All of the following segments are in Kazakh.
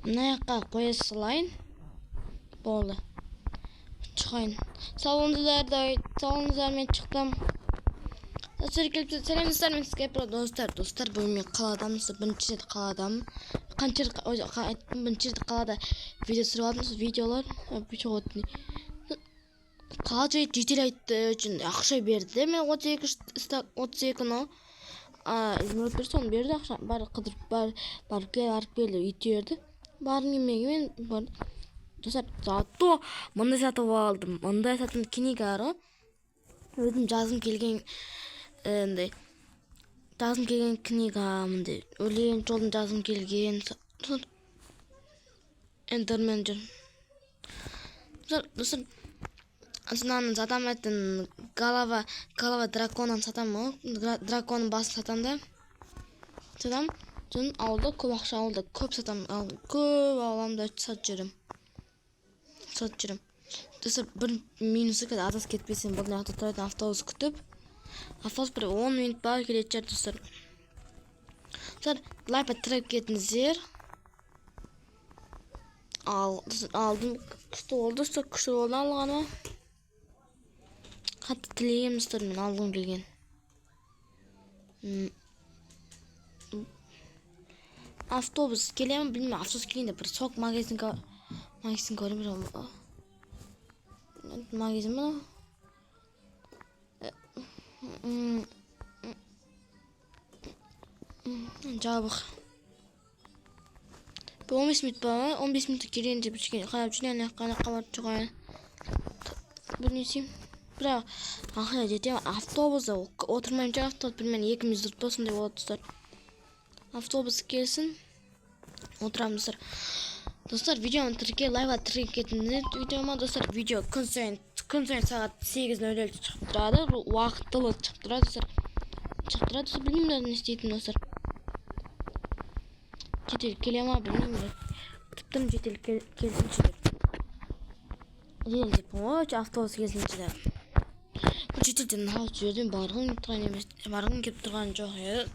Mына жаққа қоя салайын. Болды. Шығайын. Салоныңыздар, мен шықтым. Достар келіпті. Сәлем мен сізге достар, бүгін мен қаладамын. Бірінші рет қаладамын. Қанша рет айттым, бірінші рет қалада видео түсіріп алдым. Видеолар қалада жедел айтты үшін ақша берді. Мен 32 но измеріп берді, соны берді ақша. Барып келді, үйтерді. Барын емегімен барды. Достар, зато мындай сатып алдым. Мындай сатым книга. Өзім жазым келген книга, мындай өлең жолын жазым келген. Эндермен жүр. Достар, Ананың сатам етін голова драконын сатам ма? Драконын басын сатам да. Сатам. Сосын ауылда көп ақша ауылда көп сатам. Көп ауламда сатып жүрем. Достар, бір минусы kad адас кетпесем, бұл жақта тұратын автобус күтіп. Автобус бір 10 минут бар келетін шығар, достар. Достар, лайпа тіреп кетіңіздер. Алдым, күшті болды, күшті болды алғаныма. Қатты тілейім, достар, мен алғым келген. Автобус келемін, білмеймін, автобус келгенде бір сок магазин көрем. Магазин ба? Жабық. 15 минут ба? 15 минут келген деп қарап жүрген, қана қабар шығайын. Бұл несейм? Бірақ ақыры жетем, автобуста отырмайым жоқ, автобус білмен 2 минут болсын деп болады, достар. Автобус келсін, отырамын, достар. Видеоны тірке, лайва тірке кетіңіздер видеома, достар. Видео күн сайын сағат 8:00 шығып тұрады, уақыттылы шығып тұрады, достар. Білмеймін не істейтін, достар. Жетел келе ма, білмеймін. Күтіптім жетел келсінші деп. Жетел деп, автобус келсінші деп. Жетелден алып жүрдім, барғым кеп тұрған жоқ еді.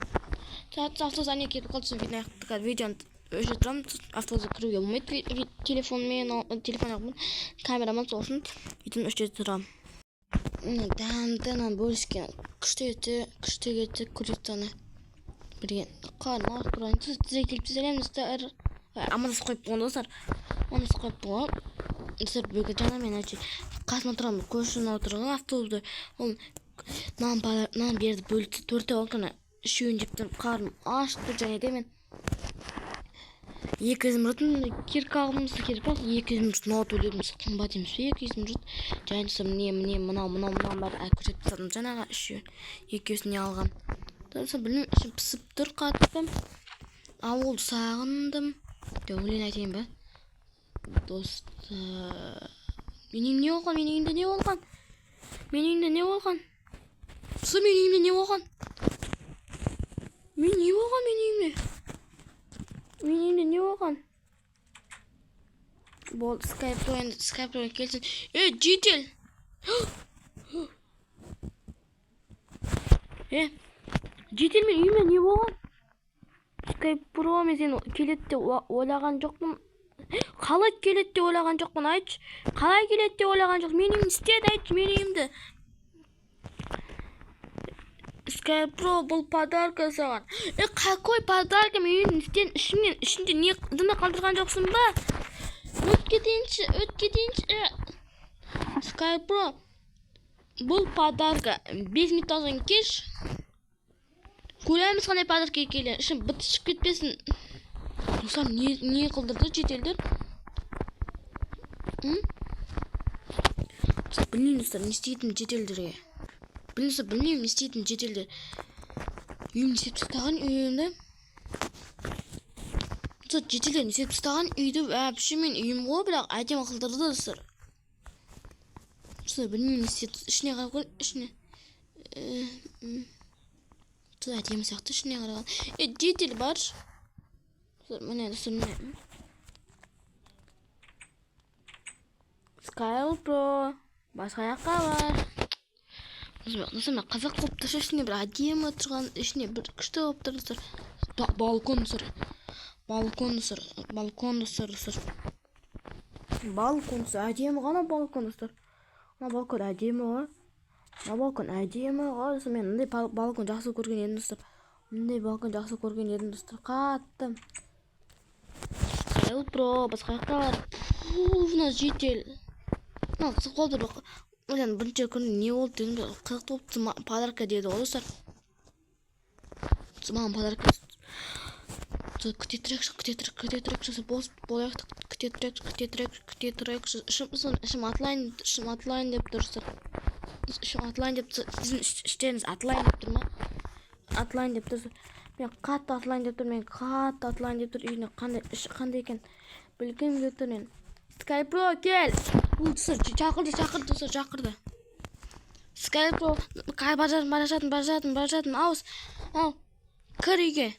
Автобус әне кетіп қалды, видеоны өшіріп тұрамын. Автобусқа кіруге болмайды, телефон камераман сосын видеоны өшіріп тұрамын. Дәмденен бөліскен күшті кетті күректаны бірген қарын ақ тұрайын. Тізе келіп тізелем, достар. Амандасып қойып болған, достар. Амандасып қойып болған. Достар, бөгі жаңа мен қасыма тұрамын, көшін отырған автобусты. Ол нан берді бөлікті 4-те олқына 3-еуін жеп тұрып қарым ашты және де мен 200 минутын керік алғым, керек па? 200 минут ноут өледім, қымбат емес пе 200 минут. Және тұсым мынау бәрі көрсетіп тастадым. Жаңаға 2-еуін не алған. Білмеймін, ішім пісіп тұр қатты. Ауылды сағындым. Өлең айтайын ба? Достар, менің не болған? Менің үйімде не болған? Менің үйімде не болған? Болды, скайп келсін. Жетел! Жетел, мен үйіме не болған? Скайп-про мен сен келетті де ойлаған жоқпын. Қалай келетті де ойлаған жоқпын, айтшы. Қалай келетті де ойлаған жоқ. Мен үйімді істеді, айтшы, мен үйімді. Скайп-про, бұл подарка саған. Қақой подарка, мен үйімді істен ішінде не қалдырған жоқсын ба? Өтке дейінші. Скайп-про, бұл подарка. 5 минуттан соң кеш. Көрәміз қандай подарка келген. Ішін бітішіп кетпесін. Достар, не қылдырды жетелдер? Білмеймін, достар, не істейтін жетелдерге. Білмеймін, не істейтін жетелдер. Үйімді істеп тастаған үйімді. Жетелдер істеп тастаған үйді әпші мен үйім ғой, бірақ әдемі қылдырды, достар. Білмеймін, не істейтін. Ішіне қарап қой, ішіне. Әдемі сияқты ішіне қараған. Жетел бар. Міне, достар, міне. Скайп-про, басқа жаққа бар. Достар, қазақ қылып тұршы, ішіне бір әдемі тұрған, ішіне бір күшті қылып тұр, достар. Балкон, достар. Balkon ысыр. Балкон әдемі ғана балкон ысыр. Мына балкон әдемі ғой. Мен мындай балкон жақсы көрген едім достар. Қатты. Салют, бро, басқа жақта бар. Мына жетел. Мына қызық болды. Мен бірінші күні не болды дедім. Қызық болыпты, подарка деді ғой достар. Маған подарка. Күте трек жасап болайық. Күте трек. Ішім атлайн деп тұрсыр. Сіздің іштеріңіз атлайн деп тұр ма? Атлайн деп тұрсыр. Мен қатты атлайн деп тұр. Үйіне қандай екен білгім келіп тұр мен. Скайпро кел. Шақырды. Скайпро бара жатырмын. Ау. Кір үйге.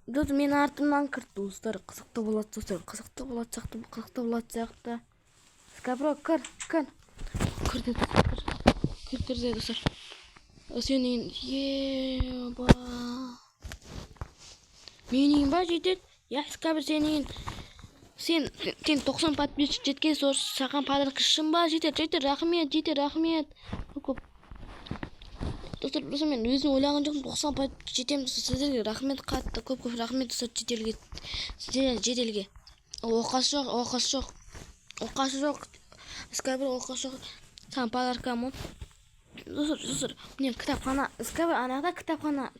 Мен артымнан кірді достар. Қызықты болады сияқты. Скайпро кір. Кір достар. Сенің еба. Менің ба жетеді? Скайпро сенің. Сен 90 подписчик жеткен соң саған подарка шын ба? Жетер. Рахмет. Көп. Достар, мен өзім ойлаған жоқпын, 90 подписчик жетемін. Сіздерге рахмет қатты. Көп рахмет достар жетелге. Оқасы жоқ. Скайпро оқасы жоқ. Саған подарка ма? Достар, мен кітапхана. Скайпро анада кітапхана.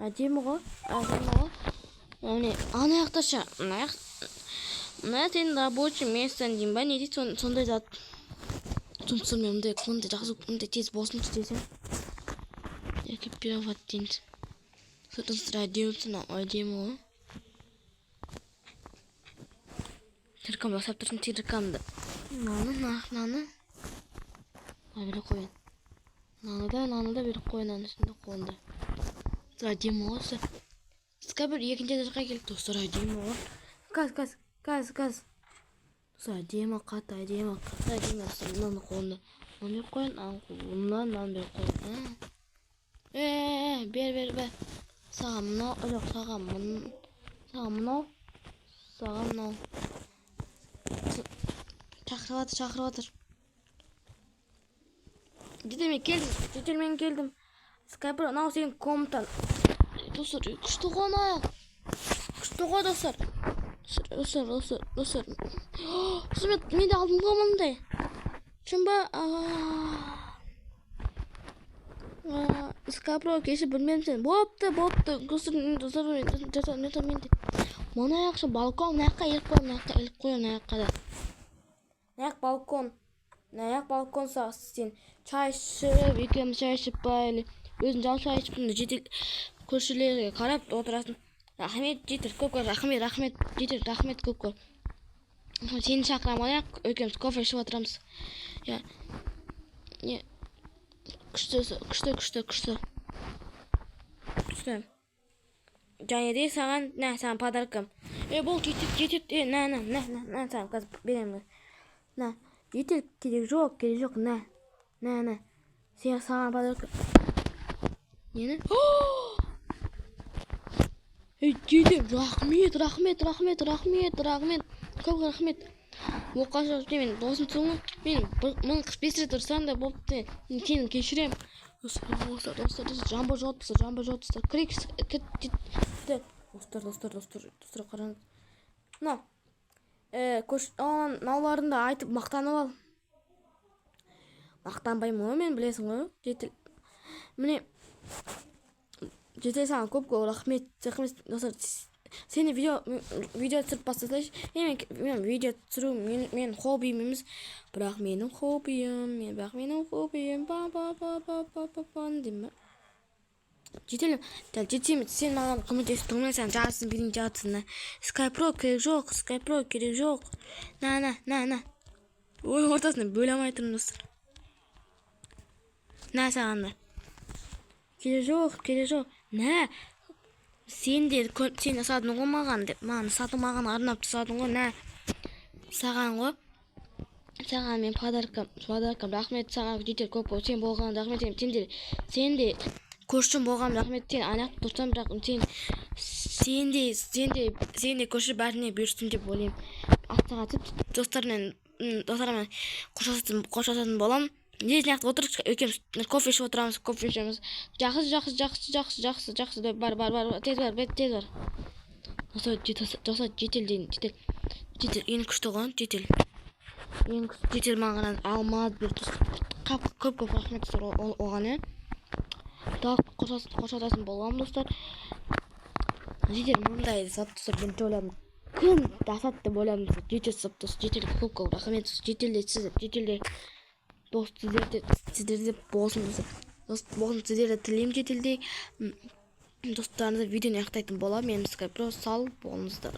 Әдемі ғой. Ана яқташа. Мына сенің рабочий местен деймін ба? Не дейді сондай зат. Жұмсыр мен мұндай жақсы тез болсын істесем. Экипировать дейміз. Достар, әдемі ғой. Телефон басап тұрсың телефонды. Наны. Беріп қойын. Наны да беріп қойын анысында қолында. Әдемі ғой. Скайпро екінші этажға келді достар, әдемі ғой. Газ. Достар, әдемі достар, мынаны қолында. Мынаны беріп қойын, мынаны беріп қойын. Бер. Саған мынау, жоқ, саған мынау. Шақырыватыр. Жетелмен келдім. Скайпро, мынау сенің комнатан. Достар, күшті ғой достар. Достар. Мен де алдым ғой мұндай. Шын ба? Скайпро, кеші білмедім сен. Бопты. Достар, мен де. Мұны аяқшы балкон, мынаяққа еліп қойым, мынаяққа да. Мынаяқ балкон сағыз сен. Чай ішіп, екеуміз чай ішіп ба, өзің жау чай ішіп, жетел көршілерге қарап отырасың. Рахмет жетер, көп рахмет көп. Сені шақырам аяқ, екеуміз кофе ішіп отырамыз. Күшті. Және де саған подаркам. Бұл жетет, саған қазір беремін. Жетет, керек жоқ, Сен саған подарка. Нені? Жетет, рахмет. Көп рахмет. Оқашы, мен досым соңы, мен 45 рет ұрсам да болыпты. Сені кешірем. Достар, жамбы жауып достар. Крик, достар, қараңыз. Науларында айтып мақтанып ал. Мақтанбаймын ғой, мен білесің ғой. Жетел саған көп рахмет. Достар, сені видео түсіріп бастасайшы. Мен видео түсіру мен хоббиім емес, бірақ менің хоббиім. Деймін ба? Жетелім, сен маған көмектесіп тұрмай, сен жатсын. Скайпро керек жоқ. На. Ой, ортасында бөле алмай тұрмын достар. На саған да. Керек жоқ. На. Сен жасадың ғой маған деп. Маған арнап жасадың ғой. На. Саған ғой. Саған мен подаркам. Рахмет саған жетер көп бол. Сен болған рахмет. Сен де көршім болған рахмет. Сен аяқ тұрсам бірақ сен Сендей көші бәріне бұйырсын деп ойлаймын. Ақтаға түсіп достарыммен қоштасатын болам. Не сияқты отырып екеуміз кофе ішіп отырамыз, кофе ішеміз. Жақсы деп бар, тез бар. Достар жетел ең күшті ғой, жетел маған алмады бір көп рахмет достар оған. Қоштасатын болам достар. Жетел мындай сап достар, мен ойлаймын. Кім дасат деп ойлаймын достар. Жетел сап достар, жетел көп рахмет достар. Жетелде дос сіздерде болсын достар. Сіздерді тілеймін жетелде. Достарыңызға видеоны аяқтайтын боламын. Мен сізге просто сау болыңыздар.